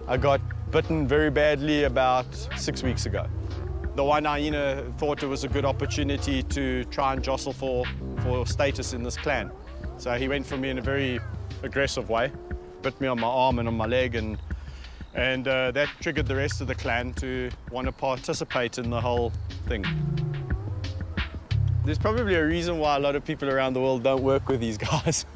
I got bitten very badly about 6 weeks ago. The one hyena thought it was a good opportunity to try and jostle for status in this clan. So he went for me in a very aggressive way, bit me on my arm and on my leg, and that triggered the rest of the clan to want to participate in the whole thing. There's probably a reason why a lot of people around the world don't work with these guys.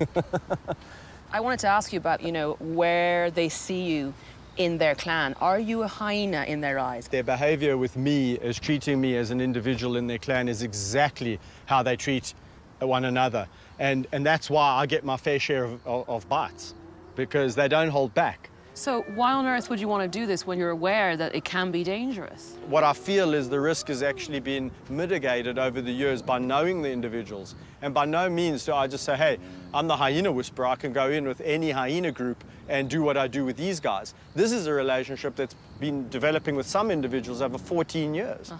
I wanted to ask you about, you know, where they see you in their clan. Are you a hyena in their eyes?
Their behavior with me as treating me as an individual in their clan is exactly how they treat one another. And that's why I get my fair share of bites, because they don't hold back.
So why on earth would you want to do this when you're aware that it can be dangerous?
What I feel is the risk has actually been mitigated over the years by knowing the individuals. And by no means do I just say, hey, I'm the hyena whisperer, I can go in with any hyena group and do what I do with these guys. This is a relationship that's been developing with some individuals over 14 years.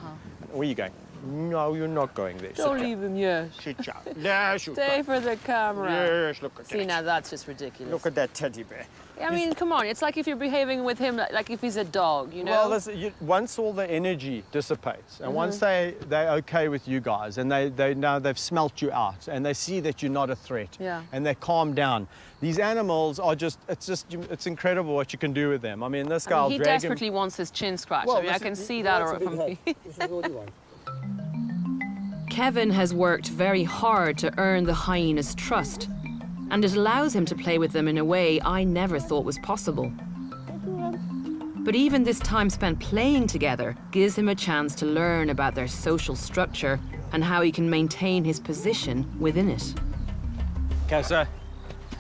Where are you going? No, you're not going there.
Don't leave him yet.
Sit down. Yes, you
Stay for the camera.
Yes, look at
See,
that.
now that's just ridiculous.
Look at that teddy bear.
I mean, come on, it's like if you're behaving with him like if he's a dog, you know?
Well, once all the energy dissipates, and once they're okay with you guys, and they've smelt you out, and they see that you're not a threat, and they calm down. These animals are it's incredible what you can do with them. I mean, this guy,
he desperately wants his chin scratched.
Well,
I mean, I can see that from Kevin has worked very hard to earn the hyena's trust, and it allows him to play with them in a way I never thought was possible. But even this time spent playing together gives him a chance to learn about their social structure and how he can maintain his position within it.
Okay, so,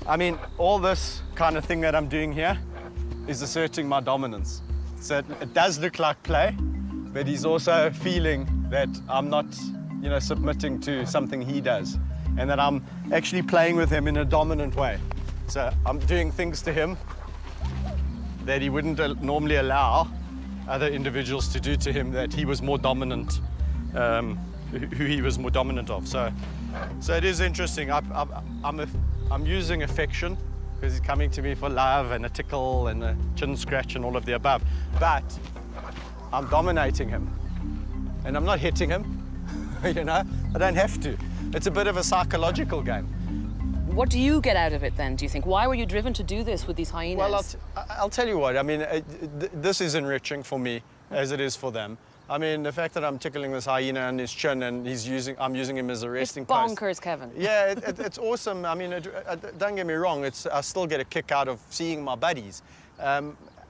I mean, all this kind of thing that I'm doing here is asserting my dominance. So it does look like play, but he's also feeling that I'm not, submitting to something he does, and that I'm actually playing with him in a dominant way. So I'm doing things to him that he wouldn't normally allow other individuals to do to him, that he was more dominant, who he was more dominant of. So it is interesting. I'm using affection because he's coming to me for love and a tickle and a chin scratch and all of the above. But I'm dominating him, and I'm not hitting him. I don't have to. It's a bit of a psychological game.
What do you get out of it then, do you think? Why were you driven to do this with these hyenas?
Well, I'll tell you what. I mean, this is enriching for me as it is for them. I mean, the fact that I'm tickling this hyena on his chin and I'm using him as a resting post.
It's bonkers, Kevin.
Yeah, it's awesome. I mean, don't get me wrong. I still get a kick out of seeing my buddies.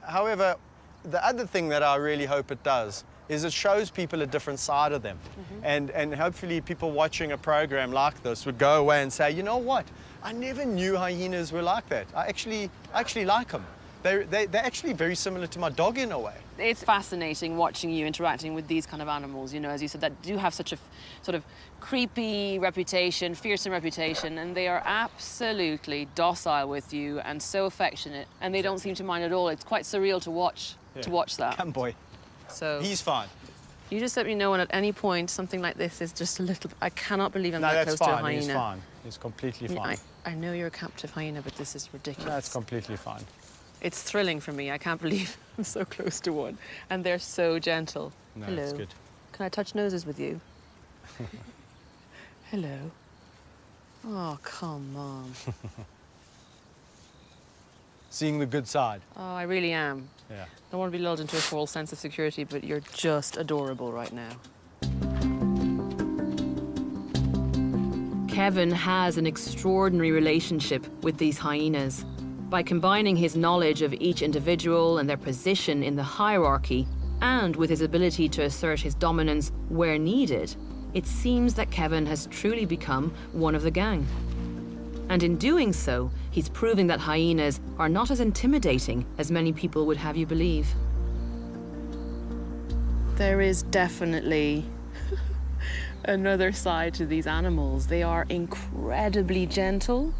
However, the other thing that I really hope it does is it shows people a different side of them. And hopefully people watching a program like this would go away and say, you know what? I never knew hyenas were like that. I actually like them. They're actually very similar to my dog in a way.
It's fascinating watching you interacting with these kind of animals, as you said, that do have such a sort of creepy reputation, fearsome reputation, and they are absolutely docile with you and so affectionate, and they don't seem to mind at all. It's quite surreal to watch that.
Come, boy.
So
he's fine.
You just let me know when at any point something like this is just a little... I cannot believe I'm that close to a hyena.
He's fine. He's completely fine.
I know you're a captive hyena, but this is ridiculous.
That's completely fine.
It's thrilling for me. I can't believe I'm so close to one. And they're so gentle.
No,
Hello.
That's good.
Can I touch noses with you? Hello. Oh, come on.
Seeing the good side.
Oh, I really am.
Yeah.
I don't want to be lulled into a false sense of security, but you're just adorable right now. Kevin has an extraordinary relationship with these hyenas. By combining his knowledge of each individual and their position in the hierarchy, and with his ability to assert his dominance where needed, it seems that Kevin has truly become one of the gang. And in doing so, he's proving that hyenas are not as intimidating as many people would have you believe. There is definitely another side to these animals. They are incredibly gentle.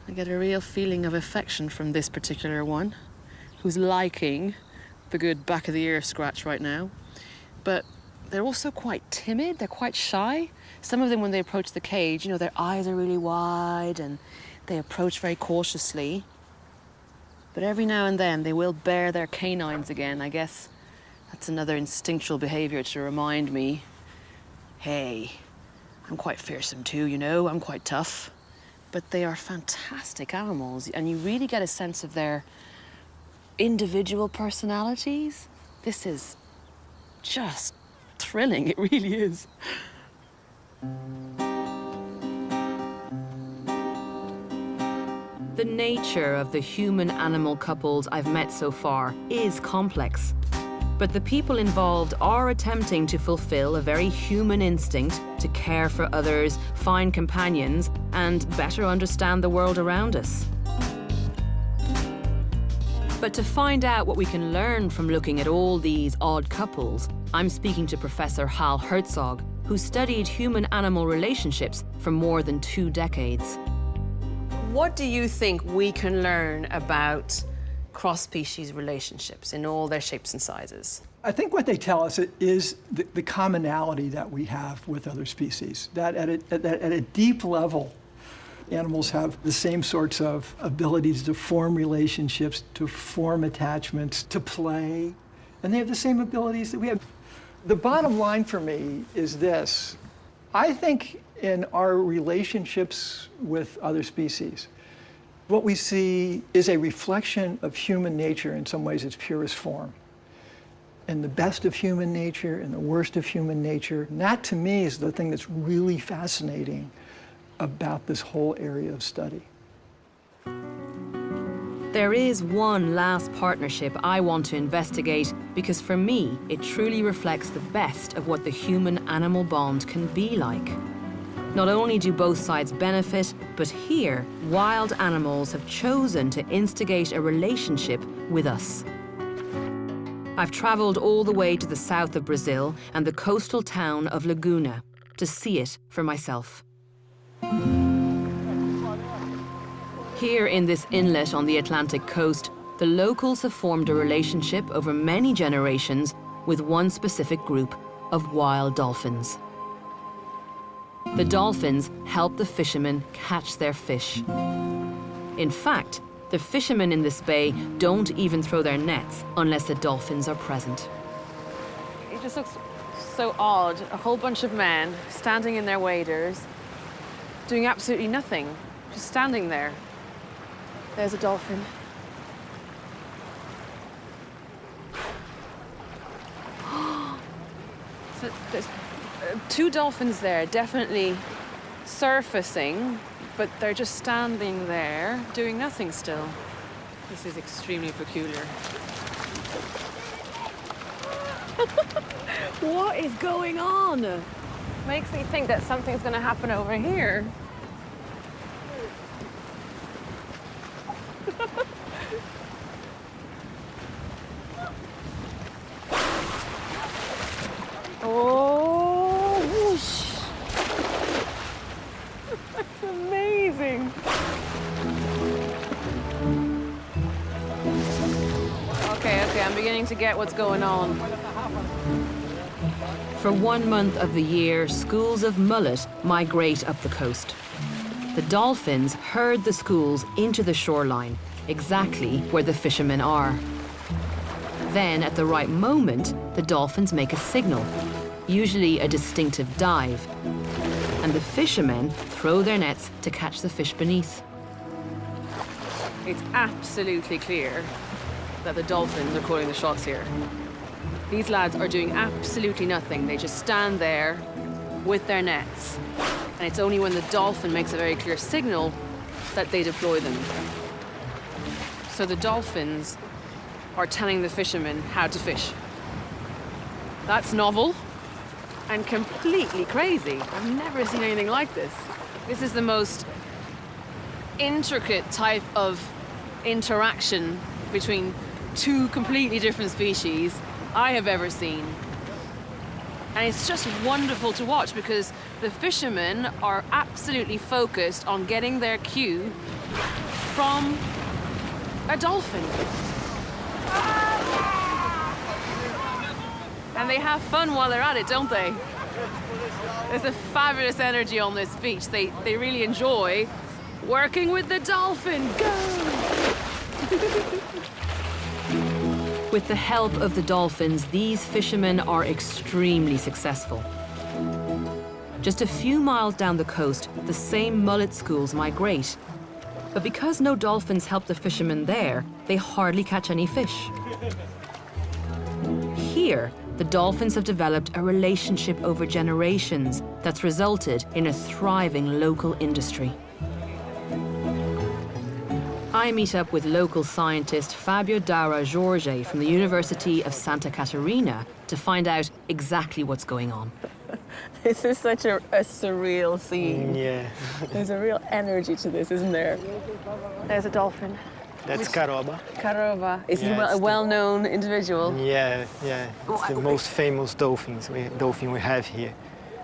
I get a real feeling of affection from this particular one, who's liking the good back of the ear scratch right now. But they're also quite timid, they're quite shy. Some of them, when they approach the cage, their eyes are really wide and they approach very cautiously. But every now and then they will bare their canines again. I guess that's another instinctual behavior to remind me, hey, I'm quite fearsome too, I'm quite tough. But they are fantastic animals, and you really get a sense of their individual personalities. This is just thrilling, it really is. The nature of the human-animal couples I've met so far is complex. But the people involved are attempting to fulfill a very human instinct to care for others, find companions, and better understand the world around us. But to find out what we can learn from looking at all these odd couples, I'm speaking to Professor Hal Herzog, who studied human-animal relationships for more than 2 decades. What do you think we can learn about cross-species relationships in all their shapes and sizes?
I think what they tell us is the commonality that we have with other species, that at a deep level, animals have the same sorts of abilities to form relationships, to form attachments, to play, and they have the same abilities that we have. The bottom line for me is this. I think in our relationships with other species, what we see is a reflection of human nature in some ways its purest form. And the best of human nature and the worst of human nature. And that, to me, is the thing that's really fascinating about this whole area of study.
There is one last partnership I want to investigate because for me, it truly reflects the best of what the human-animal bond can be like. Not only do both sides benefit, but here, wild animals have chosen to instigate a relationship with us. I've traveled all the way to the south of Brazil and the coastal town of Laguna to see it for myself. Here in this inlet on the Atlantic coast, the locals have formed a relationship over many generations with one specific group of wild dolphins. The dolphins help the fishermen catch their fish. In fact, the fishermen in this bay don't even throw their nets unless the dolphins are present.
It just looks so odd. A whole bunch of men standing in their waders, doing absolutely nothing, just standing there. There's a dolphin. So there's 2 dolphins there, definitely surfacing, but they're just standing there, doing nothing still. This is extremely peculiar. What is going on? Makes me think that something's going to happen over here. Oh, whoosh. That's amazing. Okay, I'm beginning to get what's going on.
For 1 month of the year, schools of mullet migrate up the coast. The dolphins herd the schools into the shoreline, exactly where the fishermen are. Then, at the right moment, the dolphins make a signal, usually a distinctive dive, and the fishermen throw their nets to catch the fish beneath.
It's absolutely clear that the dolphins are calling the shots here. These lads are doing absolutely nothing. They just stand there with their nets. And it's only when the dolphin makes a very clear signal that they deploy them. So the dolphins are telling the fishermen how to fish. That's novel and completely crazy. I've never seen anything like this. This is the most intricate type of interaction between 2 completely different species I have ever seen. And it's just wonderful to watch because the fishermen are absolutely focused on getting their cue from a dolphin. And they have fun while they're at it, don't they? There's a fabulous energy on this beach. They really enjoy working with the dolphin. Go!
With the help of the dolphins, these fishermen are extremely successful. Just a few miles down the coast, the same mullet schools migrate. But because no dolphins help the fishermen there, they hardly catch any fish. Here, the dolphins have developed a relationship over generations that's resulted in a thriving local industry. I meet up with local scientist Fabio Daura Jorge from the University of Santa Catarina to find out exactly what's going on.
This is such a surreal scene.
Yeah.
There's a real energy to this, isn't there? There's a dolphin.
That's Caroba.
Caroba. Is he
Yeah,
a well-known individual?
Yeah. It's the most famous dolphin we have here.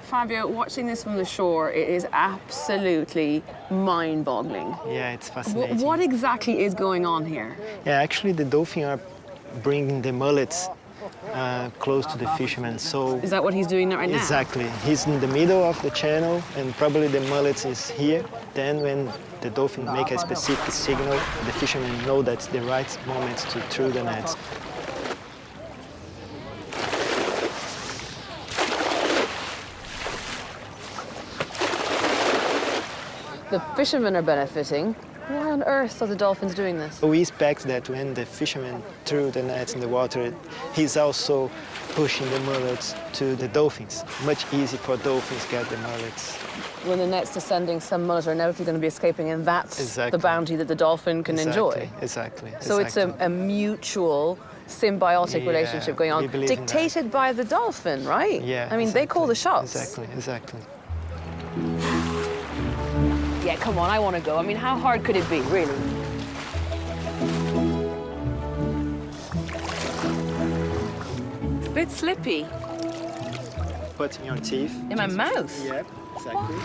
Fabio, watching this from the shore, it is absolutely mind-boggling.
Yeah, it's fascinating.
What exactly is going on here?
Yeah, actually the dolphin are bringing the mullets close to the fishermen. So
Is that what he's doing right now?
exactly. He's in the middle of the channel, and probably the mullets is here. Then when the dolphin make a specific signal, the fishermen know that's the right moment to throw the nets.
The fishermen are benefiting. Why on earth are the dolphins doing this?
We expect that when the fisherman threw the nets in the water, he's also pushing the mullets to the dolphins. Much easier for dolphins to get the mullets.
When the net's descending, some mullet are inevitably going to be escaping, and that's
Exactly.
the bounty that the dolphin can enjoy.
Exactly.
So it's a mutual, symbiotic
Yeah,
relationship going on,
we believe in that.
dictated by the dolphin, right?
Yeah.
I mean, they call the shots.
Exactly.
Yeah, come on, I want to go. I mean, how hard could it be, really? It's a bit slippy.
Put in your teeth.
In my mouth?
Yeah, exactly.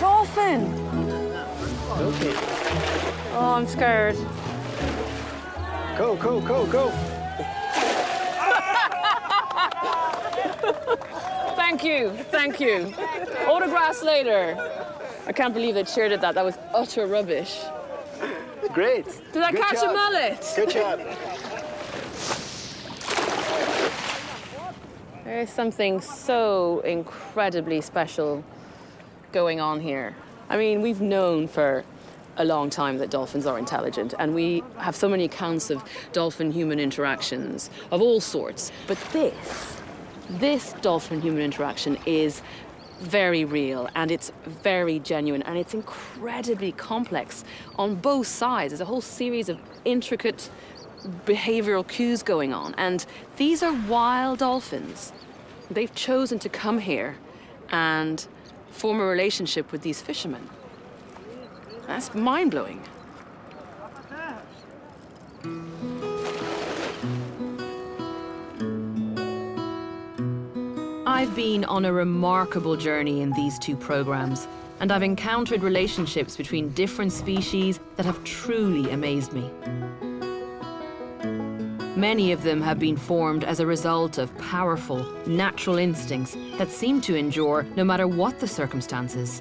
Dolphin!
Okay.
Oh, I'm scared.
Go.
Thank you. Autographs later. I can't believe they cheered at that. That was utter rubbish.
Great.
Did I catch a mullet?
Good job.
There is something so incredibly special going on here. I mean, we've known for a long time that dolphins are intelligent, and we have so many accounts of dolphin-human interactions of all sorts. But this dolphin-human interaction is very real, and it's very genuine, and it's incredibly complex on both sides. There's a whole series of intricate behavioral cues going on, and these are wild dolphins. They've chosen to come here and form a relationship with these fishermen. That's mind-blowing. I've been on a remarkable journey in these two programs, and I've encountered relationships between different species that have truly amazed me. Many of them have been formed as a result of powerful, natural instincts that seem to endure no matter what the circumstances.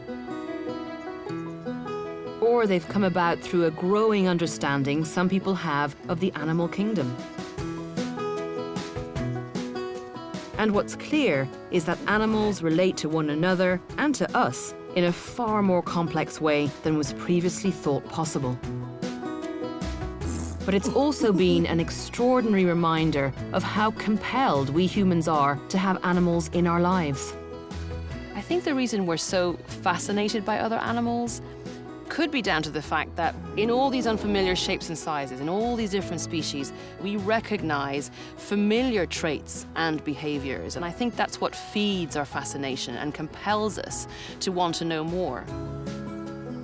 Or they've come about through a growing understanding some people have of the animal kingdom. And what's clear is that animals relate to one another and to us in a far more complex way than was previously thought possible. But it's also been an extraordinary reminder of how compelled we humans are to have animals in our lives. I think the reason we're so fascinated by other animals could be down to the fact that in all these unfamiliar shapes and sizes, in all these different species, we recognize familiar traits and behaviors. And I think that's what feeds our fascination and compels us to want to know more.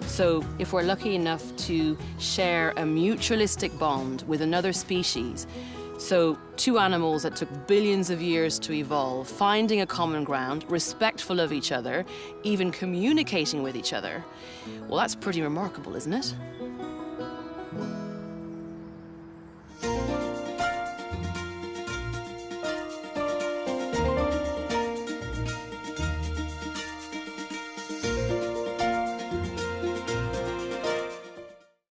So if we're lucky enough to share a mutualistic bond with another species, so two animals that took billions of years to evolve, finding a common ground, respectful of each other, even communicating with each other, well, that's pretty remarkable, isn't it?